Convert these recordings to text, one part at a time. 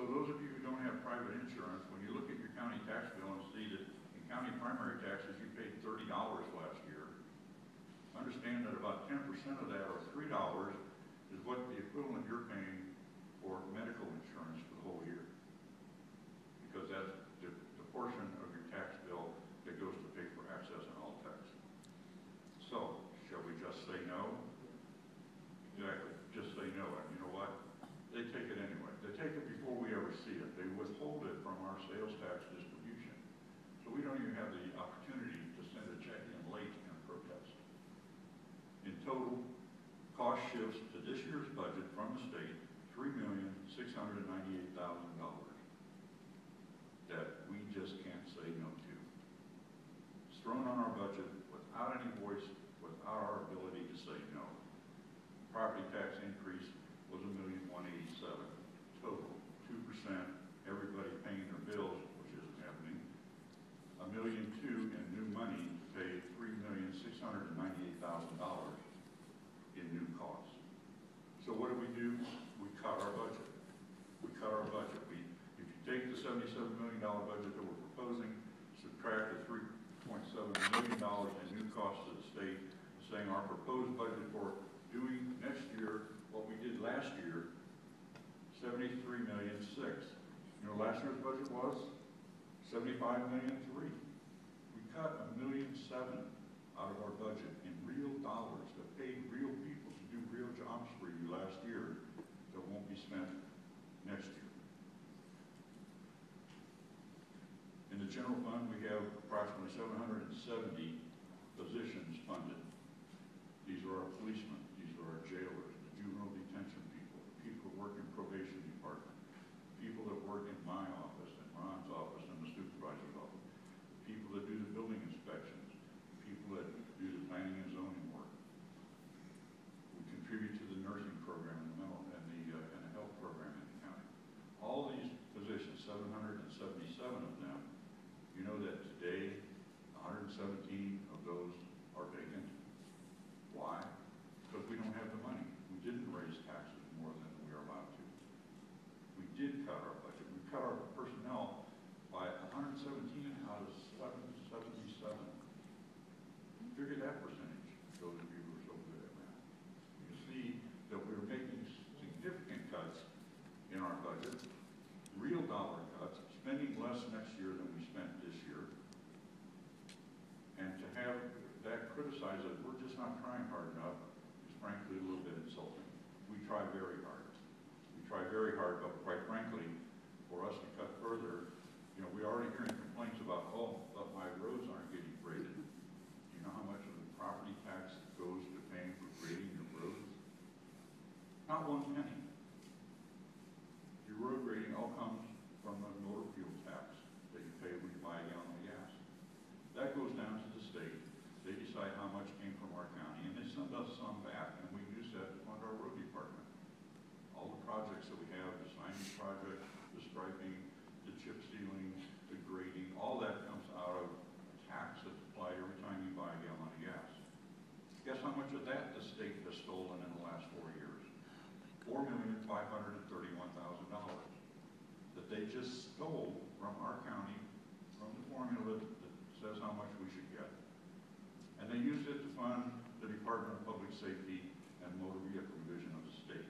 So those of you who don't have private insurance, when you look at your county tax bill and see that in county primary taxes you paid $30 last year, understand that about 10% of that, or $3, is what the equivalent you're paying for medical insurance for the whole year. Because that's the portion of your tax bill that goes to pay for access and all tax. So, shall we just say no? Exactly, just say no. And you know what? They take it anyway. They take it before we ever see it. They withhold it from our sales tax distribution. So we don't even have the opportunity to send a check in late and protest. In total, cost shifts to this year's budget from the state $3,698,000 that we just can't say no to. It's thrown on our budget without any voice, without our ability to say no. Property tax increase was $1,187,000 total, 2%. Everybody paying their bills, which isn't happening. $1,200,000 in new money to pay $3,698,000 in new costs. So what do? We cut our budget. We cut our budget. If you take the $77 million budget that we're proposing, subtract the $3.7 million in new costs to the state, saying our proposed budget for doing next year what we did last year, $73,600,000. You know, last year's budget was $75,300,000. We cut $1,700,000 out of our budget in real dollars that paid real people to do real jobs for you last year that won't be spent next year. In the general fund, we have approximately 770 positions funded. These are our policemen, these are our jailers, the juvenile detention people, the people that work in probation department, people that work in my office, and Ron's office, and the supervisor's office, people that do the building inspections, people that do the planning and zoning work. We contribute to the nursing program and the mental and the health program in the county. All these positions, 777 of them, you know that today 117 of those are vacant. Why? Because we don't have the money. We didn't raise taxes more than we are allowed to. We did cut our budget. We cut our personnel by 117 out of 777. Figure that percentage, those of you who are so good at math. You see that we're making significant cuts in our budget, real dollar cuts, spending less next year than we spent this year. And to have that criticized that we're just not trying hard enough is frankly a little bit insulting. We try very hard. We try very hard, but quite frankly, for us to cut further, you know, we're already hearing complaints about, oh, but my roads aren't getting graded. Do you know how much of the property tax goes to paying for grading your roads? Not one penny. Your road grading all comes from the motor fuel tax that you pay when you buy a gallon of gas. That goes down to the state. They decide how much came from our county, and they send us some back, and we use that to fund our road department. All the projects that we have, the signage project, the striping, the chip sealing, the grading, all that comes out of tax that's applied every time you buy a gallon of gas. Guess how much of that the state has stolen in the last 4 years? $4,531,000 that they just stole from our county, from the formula that says how much we should get. And they used it to fund the Department of Public Safety and Motor Vehicle Division of the state.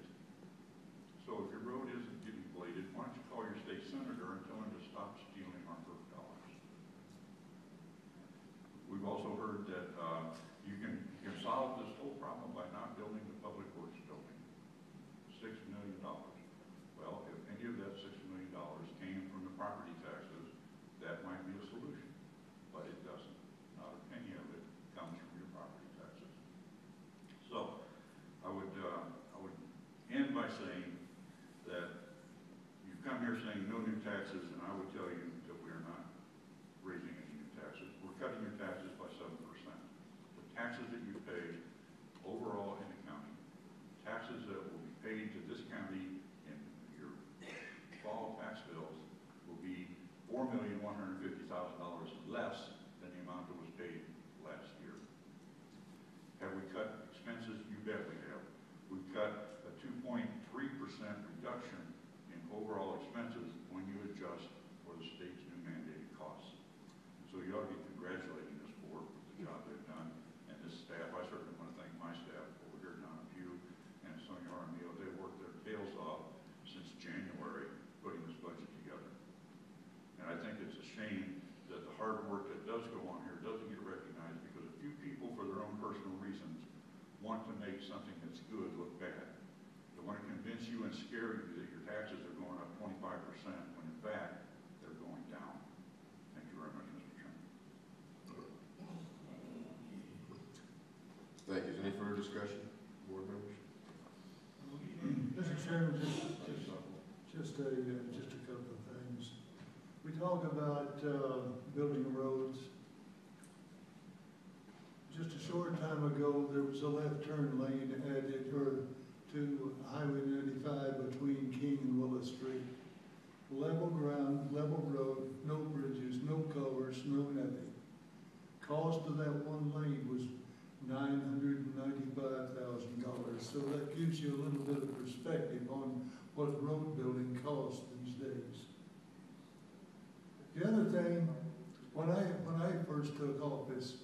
So if your road isn't getting bladed, why don't you call your state senator and tell him to stop stealing our FERC dollars? We've also heard that you can solve this whole problem by not building the Public Works building. $6 million. Well, if any of that $6 million came from the property taxes, that might be a solution. But it doesn't. Not a penny of it comes from your property taxes. So I would end by saying that you've come here saying no new taxes, and I would tell you that we are not raising any new taxes. We're cutting your taxes by 7%. The taxes that you pay overall in the county, taxes that will be paid to this county in your fall tax bills will be $4,150,000 less than the amount that was paid last year. Have we cut expenses? You bet we have. We've cut a 2.3% reduction in overall expenses when you adjust for the state's new mandated costs. So you ought to be congratulating this board for the job they've done, and this staff. I certainly want to thank my staff over here, Don Pugh and Sonia Armio. They've worked their tails off since January putting this budget together. And I think it's a shame that the hard work that does go on here doesn't get recognized, because a few people, for their own personal reasons, want to make something that's good look bad. They want to convince you and scare you that your taxes are going up 25%, when in fact, they're going down. Thank you very much, Mr. Chairman. Thank you. Is any further discussion, board members? Mr. Chairman, just a couple of things. We talk about building roads. Just a short time ago, there was a left turn lane added to Highway 95 between King and Willis Street. Level ground, level road, no bridges, no culverts, no nothing. Cost of that one lane was $995,000. So that gives you a little bit of perspective on what road building costs these days. The other thing, when I first took office,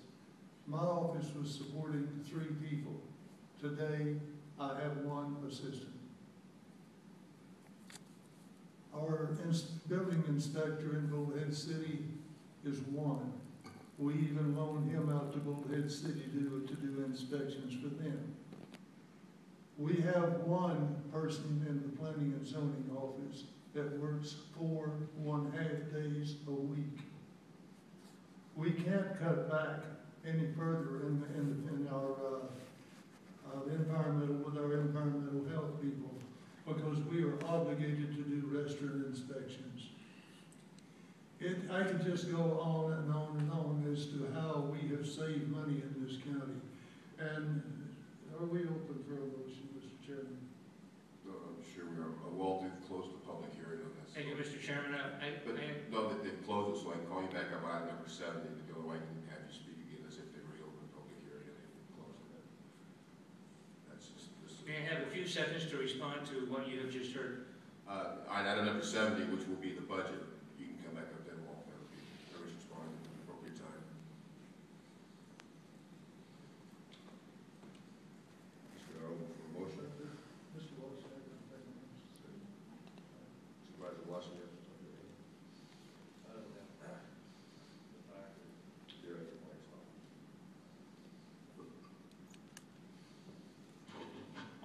my office was supporting 3 people. Today, I have 1 assistant. Our building inspector in Bullhead City is 1. We even loan him out to Bullhead City to do inspections for them. We have 1 person in the planning and zoning office that works 4.5 days a week. We can't cut back any further in our with our environmental health people, because we are obligated to do restaurant inspections. I could just go on and on and on as to how we have saved money in this county. And are we open for a motion, Mr. Chairman? I'm sure we are. Walt did close the public hearing on this. Thank you, Mr. Chairman. No, they've closed it, so I can call you back up on item number 70. The only way I can have you speak again is if they reopen the public hearing and they close it. That's just this. May I have a few seconds to respond to what you have just heard? On item number 70, which will be the budget, you can come back up then, Walt. That would be responding at the appropriate time. Mr. Arnold, for a motion. Mr. Wallace, Supervisor Washington.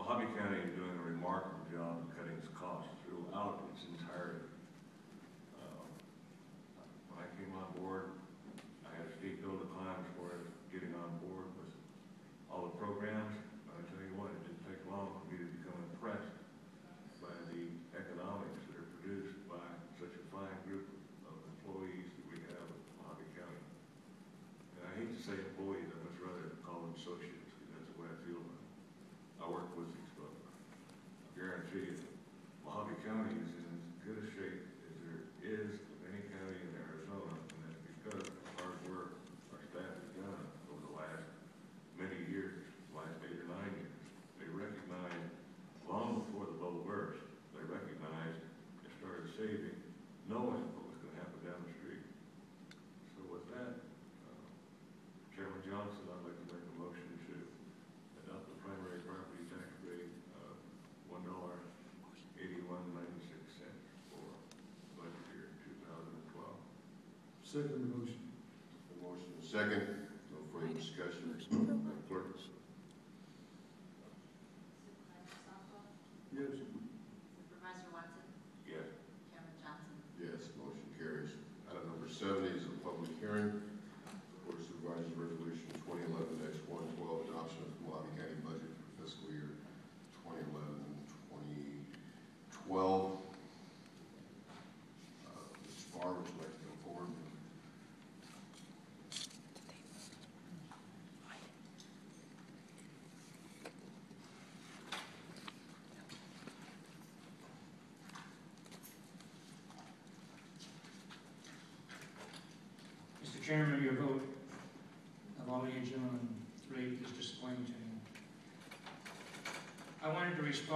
Mojave County is doing a remarkable job of cutting its costs throughout its entirety. When I came on board, I had a steep hill to climb as far as getting on board with all the programs. But I tell you what, it didn't take long for me to become impressed by the economics that are produced by such a fine group of employees that we have in Mojave County. And I hate to say employees, I much rather call them associates, because that's the way I feel about it. I work with these folks. I guarantee you, Mojave County is in as good a shape as there is of any county in Arizona, and that's because of the hard work our staff has done over the last many years, last 8 or 9 years. They recognized, long before the bubble burst, they recognized and started saving, knowing what was going to happen down the street. So with that, Chairman Johnson, I'd like to make a motion to adopt the primary property tax rate of $1.8196 for budget year 2012. Second motion. A motion and a second. No further discussion. Clerk. Yes. Supervisor Watson? Yes. Chairman Johnson? Yes, motion carries. Item number 70 is a public hearing. Board of Supervisors Resolution 2011-112, adoption of Mojave County budget for fiscal year 2011-2012. Mr. Farr, would you like to go forward? Mr. Chairman, your vote of all you gentlemen rate is disappointing to me. I wanted to respond